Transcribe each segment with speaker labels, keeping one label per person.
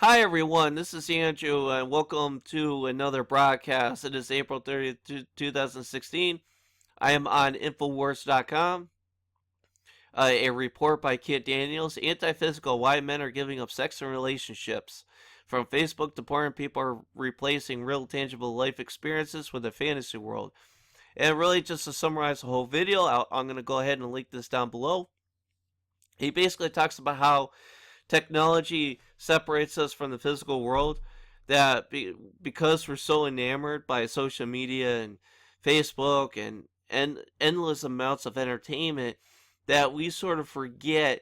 Speaker 1: Hi everyone, this is Andrew and welcome to another broadcast. It is April 30th, 2016. I am on Infowars.com. A report by Kit Daniels, Anti-Physical, Why Men Are Giving Up Sex and Relationships. From Facebook to porn, people are replacing real tangible life experiences with a fantasy world. And really just to summarize the whole video, I'm going to go ahead and link this down below. He basically talks about how technology separates us from the physical world, that because we're so enamored by social media and Facebook and endless amounts of entertainment, that we sort of forget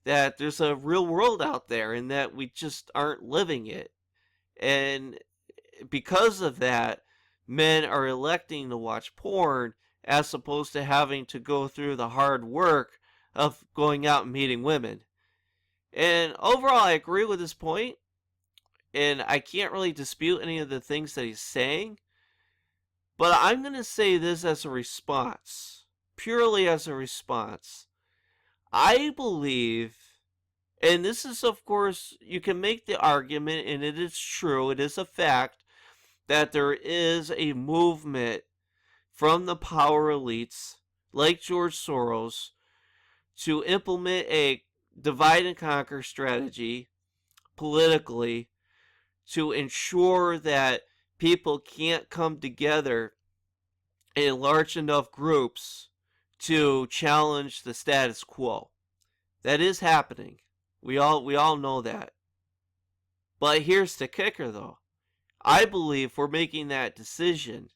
Speaker 1: that there's a real world out there and that we just aren't living it. And because of that, men are electing to watch porn as opposed to having to go through the hard work of going out and meeting women. And overall, I agree with his point, and I can't really dispute any of the things that he's saying. But I'm going to say this as a response, purely as a response. I believe, and this is, of course, you can make the argument, and it is true, it is a fact, that there is a movement from the power elites, like George Soros, to implement a divide and conquer strategy politically to ensure that people can't come together in large enough groups to challenge the status quo. That is happening. We all know that. But here's the kicker though. I believe we're making that decision.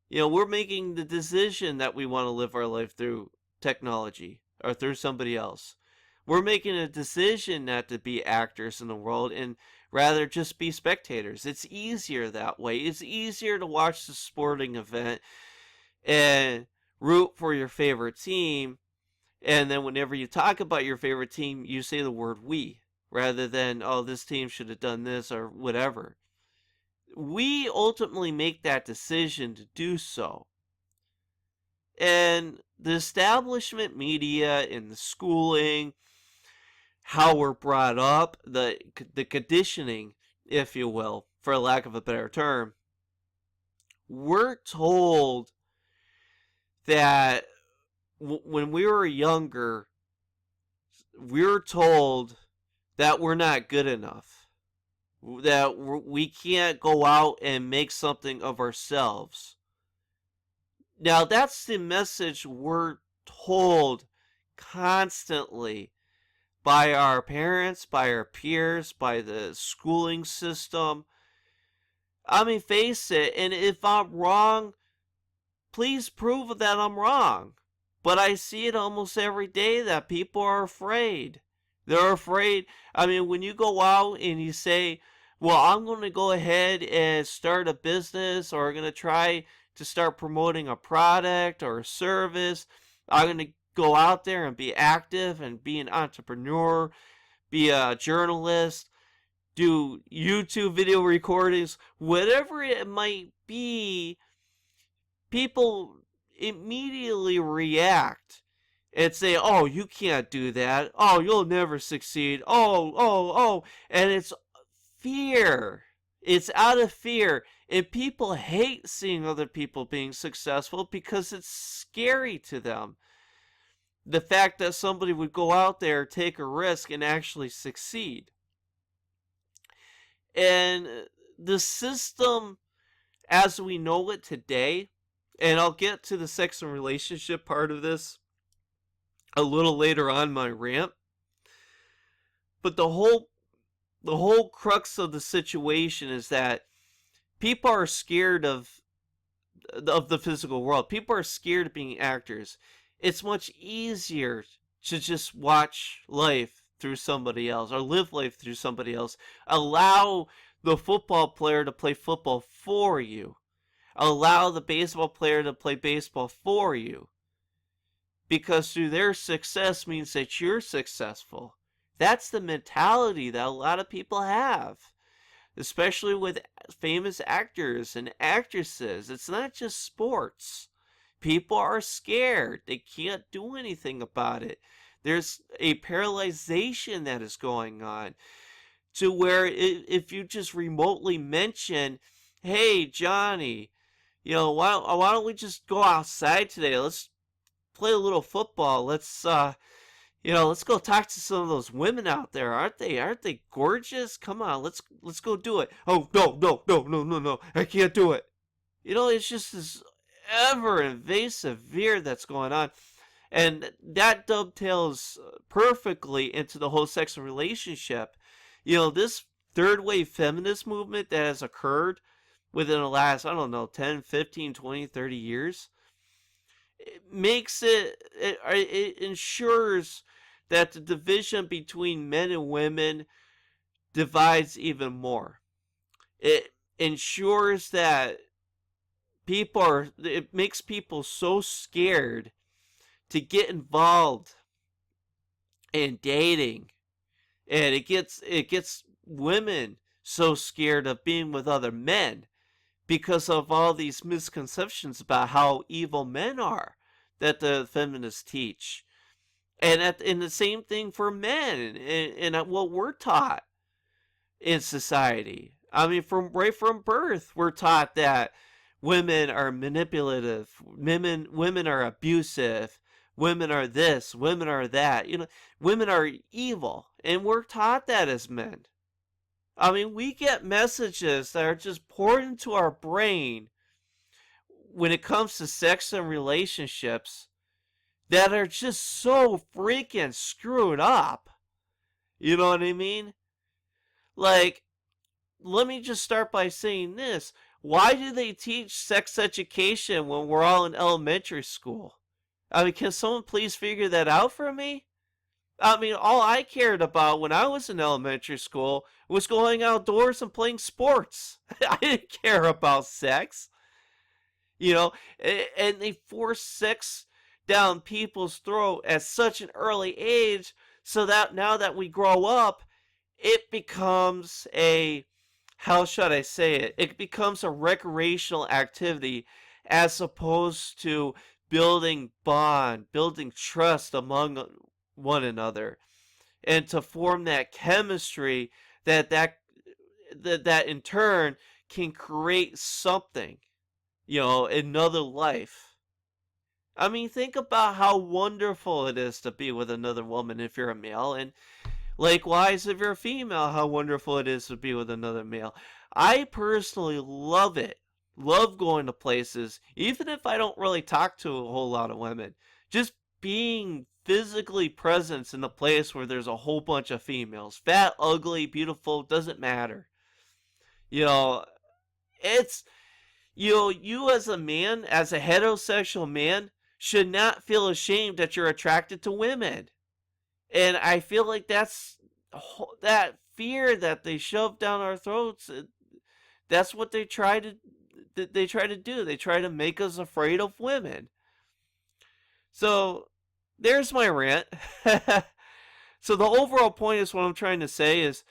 Speaker 1: We're making the decision that we want to live our life through technology or through somebody else. We're making a decision not to be actors in the world and rather just be spectators. It's easier that way. It's easier to watch the sporting event and root for your favorite team. And then whenever you talk about your favorite team, you say the word we rather than, oh, this team should have done this or whatever. We ultimately make that decision to do so. And the establishment media and the schooling, how we're brought up, the conditioning, if you will, for lack of a better term, we're told that when we were younger, we were told that we're not good enough, that we can't go out and make something of ourselves. Now, that's the message we're told constantly by our parents, by our peers, by the schooling system. I mean, face it, and if I'm wrong, please prove that I'm wrong. But I see it almost every day that people are afraid. They're afraid. I mean, when you go out and you say, well, I'm going to go ahead and start a business, or I'm going to try to start promoting a product or a service, I'm going to go out there and be active and be an entrepreneur, be a journalist, do YouTube video recordings, whatever it might be, people immediately react and say, oh, you can't do that. Oh, you'll never succeed. Oh. And it's fear. It's out of fear. And people hate seeing other people being successful because it's scary to them. The fact that somebody would go out there, take a risk, and actually succeed. And the system as we know it today, and I'll get to the sex and relationship part of this a little later on my rant, but the whole crux of the situation is that people are scared of the physical world. People are scared of being actors. It's much easier to just watch life through somebody else or live life through somebody else. Allow the football player to play football for you. Allow the baseball player to play baseball for you. Because through their success means that you're successful. That's the mentality that a lot of people have, especially with famous actors and actresses. It's not just sports. People are scared. They can't do anything about it. There's a paralyzation that is going on. to where if you just remotely mention, hey, Johnny, why don't we just go outside today? Let's play a little football. Let's go talk to some of those women out there. Aren't they gorgeous? Come on, let's go do it. Oh, no, no, no, no, no, no. I can't do it. It's just this ever invasive veer that's going on. And that dovetails perfectly into the whole sexual relationship. This third wave feminist movement that has occurred within the last, I don't know, 10, 15, 20, 30 years, it ensures that the division between men and women divides even more. It ensures that it makes people so scared to get involved in dating, and it gets women so scared of being with other men because of all these misconceptions about how evil men are that the feminists teach. And the same thing for men and what we're taught in society. I mean, right from birth, we're taught that women are manipulative, women are abusive, women are this, women are that. Women are evil, and we're taught that as men. I mean, we get messages that are just poured into our brain when it comes to sex and relationships that are just so freaking screwed up. You know what I mean? Like, let me just start by saying this. Why do they teach sex education when we're all in elementary school? I mean, can someone please figure that out for me? I mean, all I cared about when I was in elementary school was going outdoors and playing sports. I didn't care about sex. And they force sex down people's throat at such an early age so that now that we grow up, it becomes how should I say it? It becomes a recreational activity as opposed to building bond, building trust among one another, and to form that chemistry that in turn can create something, another life. I mean, think about how wonderful it is to be with another woman if you're a male, and likewise, if you're a female, how wonderful it is to be with another male. I personally love it. Love going to places, even if I don't really talk to a whole lot of women. Just being physically present in a place where there's a whole bunch of females. Fat, ugly, beautiful, doesn't matter. It's, you as a man, as a heterosexual man, should not feel ashamed that you're attracted to women. And I feel like that's that fear that they shove down our throats. That's what they try to do. They try to make us afraid of women. So there's my rant. So the overall point is what I'm trying to say is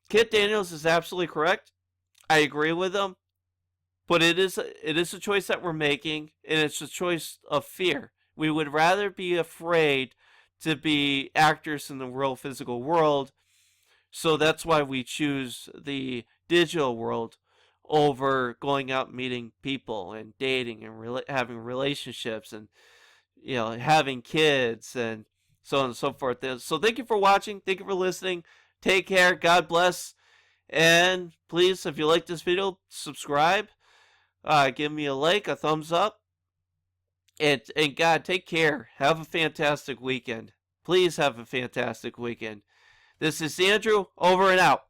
Speaker 1: Kit Daniels is absolutely correct. I agree with him. But it is a choice that we're making, and it's a choice of fear. We would rather be afraid to be actors in the real physical world, so that's why we choose the digital world over going out and meeting people and dating and having relationships and having kids and so on and so forth. So thank you for watching, thank you for listening, take care, God bless, and please, if you like this video, subscribe, give me a like, a thumbs up. And God, take care. Have a fantastic weekend. Please have a fantastic weekend. This is Andrew, over and out.